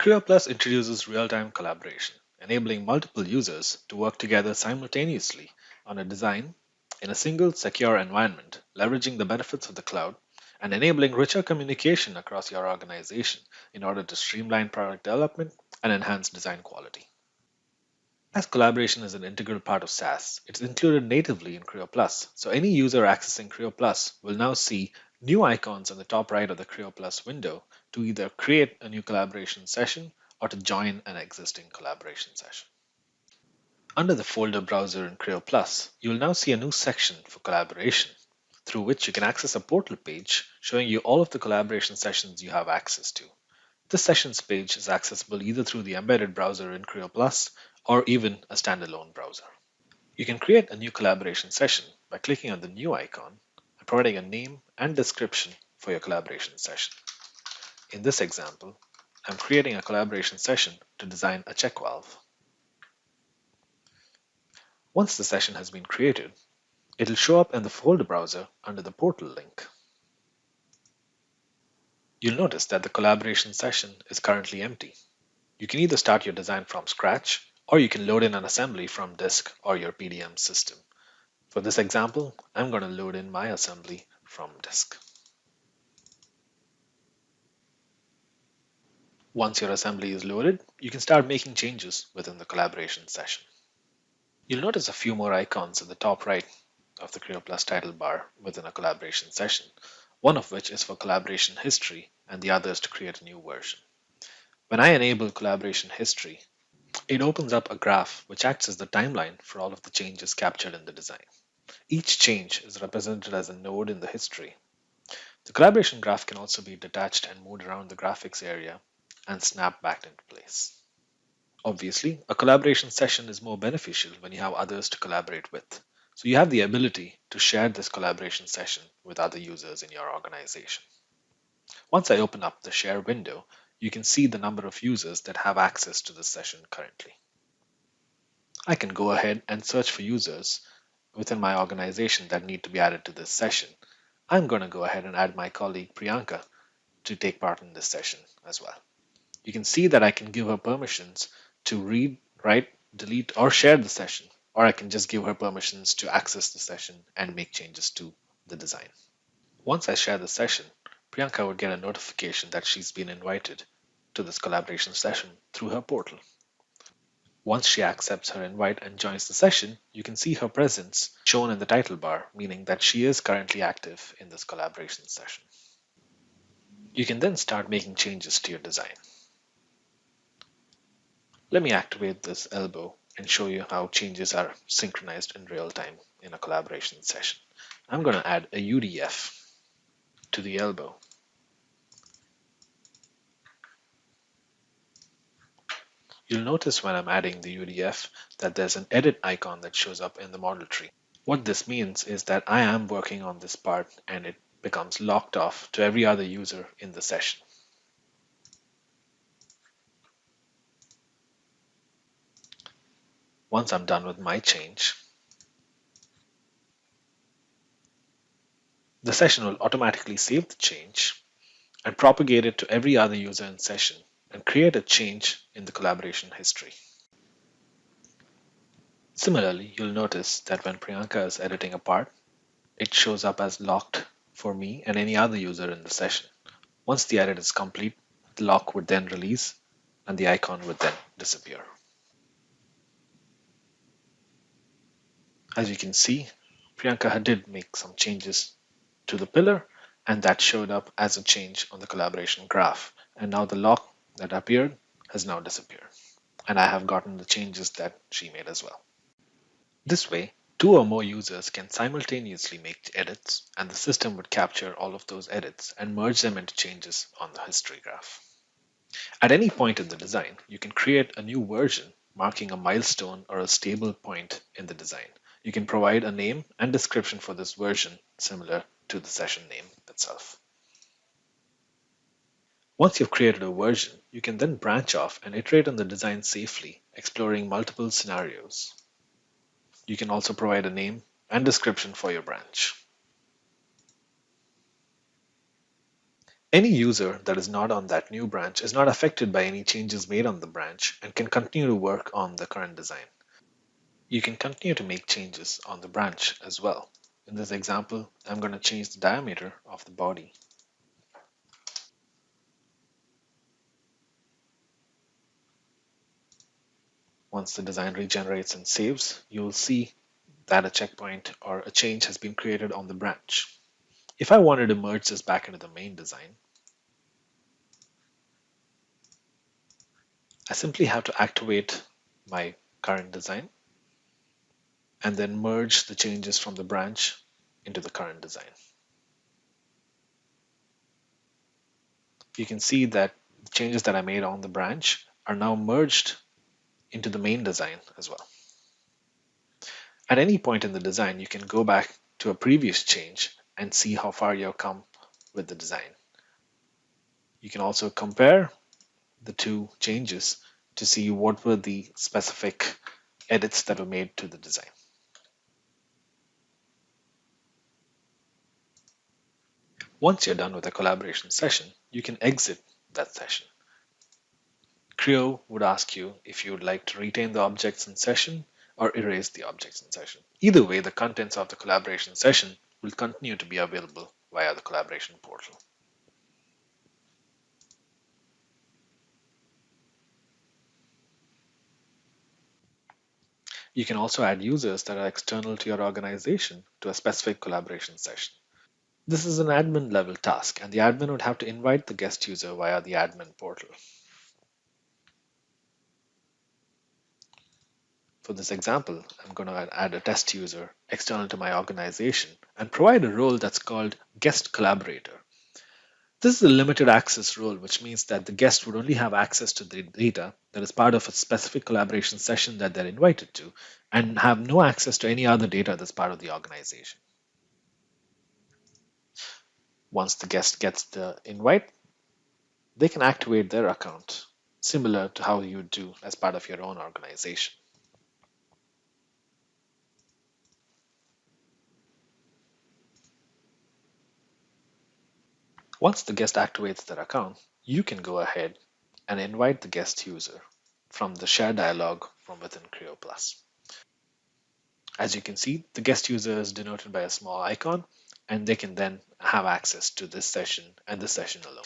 Creo Plus introduces real-time collaboration, enabling multiple users to work together simultaneously on a design in a single secure environment, leveraging the benefits of the cloud and enabling richer communication across your organization in order to streamline product development and enhance design quality. As collaboration is an integral part of SaaS, it's included natively in Creo Plus, so any user accessing Creo Plus will now see new icons on the top right of the Creo Plus window to either create a new collaboration session or to join an existing collaboration session. Under the folder browser in Creo Plus, you will now see a new section for collaboration, through which you can access a portal page showing you all of the collaboration sessions you have access to. This sessions page is accessible either through the embedded browser in Creo Plus or even a standalone browser. You can create a new collaboration session by clicking on the new icon and providing a name and description for your collaboration session. In this example, I'm creating a collaboration session to design a check valve. Once the session has been created, it'll show up in the folder browser under the portal link. You'll notice that the collaboration session is currently empty. You can either start your design from scratch or you can load in an assembly from disk or your PDM system. For this example, I'm going to load in my assembly from disk. Once your assembly is loaded, you can start making changes within the collaboration session. You'll notice a few more icons at the top right of the Creo Plus title bar within a collaboration session, one of which is for collaboration history and the other is to create a new version. When I enable collaboration history, it opens up a graph which acts as the timeline for all of the changes captured in the design. Each change is represented as a node in the history. The collaboration graph can also be detached and moved around the graphics area and snapped back into place. Obviously, a collaboration session is more beneficial when you have others to collaborate with. So you have the ability to share this collaboration session with other users in your organization. Once I open up the share window, you can see the number of users that have access to this session currently. I can go ahead and search for users within my organization that need to be added to this session. I'm going to go ahead and add my colleague Priyanka to take part in this session as well. You can see that I can give her permissions to read, write, delete, or share the session, or I can just give her permissions to access the session and make changes to the design. Once I share the session, Priyanka would get a notification that she's been invited to this collaboration session through her portal. Once she accepts her invite and joins the session, you can see her presence shown in the title bar, meaning that she is currently active in this collaboration session. You can then start making changes to your design. Let me activate this elbow and show you how changes are synchronized in real time in a collaboration session. I'm going to add a UDF to the elbow. You'll notice when I'm adding the UDF that there's an edit icon that shows up in the model tree. What this means is that I am working on this part and it becomes locked off to every other user in the session. Once I'm done with my change, the session will automatically save the change and propagate it to every other user in session and create a change in the collaboration history. Similarly, you'll notice that when Priyanka is editing a part, it shows up as locked for me and any other user in the session. Once the edit is complete, the lock would then release and the icon would then disappear. As you can see, Priyanka did make some changes to the pillar and that showed up as a change on the collaboration graph. And now the lock that appeared has now disappeared. And I have gotten the changes that she made as well. This way, two or more users can simultaneously make edits and the system would capture all of those edits and merge them into changes on the history graph. At any point in the design, you can create a new version marking a milestone or a stable point in the design. You can provide a name and description for this version similar to the session name itself. Once you've created a version, you can then branch off and iterate on the design safely, exploring multiple scenarios. You can also provide a name and description for your branch. Any user that is not on that new branch is not affected by any changes made on the branch and can continue to work on the current design. You can continue to make changes on the branch as well. In this example, I'm going to change the diameter of the body. Once the design regenerates and saves, you will see that a checkpoint or a change has been created on the branch. If I wanted to merge this back into the main design, I simply have to activate my current design and then merge the changes from the branch into the current design. You can see that the changes that I made on the branch are now merged into the main design as well. At any point in the design, you can go back to a previous change and see how far you have come with the design. You can also compare the two changes to see what were the specific edits that were made to the design. Once you're done with a collaboration session, you can exit that session. Creo would ask you if you would like to retain the objects in session or erase the objects in session. Either way, the contents of the collaboration session will continue to be available via the collaboration portal. You can also add users that are external to your organization to a specific collaboration session. This is an admin level task, and the admin would have to invite the guest user via the admin portal. For this example, I'm going to add a test user external to my organization and provide a role that's called guest collaborator. This is a limited access role, which means that the guest would only have access to the data that is part of a specific collaboration session that they're invited to and have no access to any other data that's part of the organization. Once the guest gets the invite, they can activate their account, similar to how you do as part of your own organization. Once the guest activates their account, you can go ahead and invite the guest user from the share dialog from within Creo Plus. As you can see, the guest user is denoted by a small icon, and they can then have access to this session and this session alone.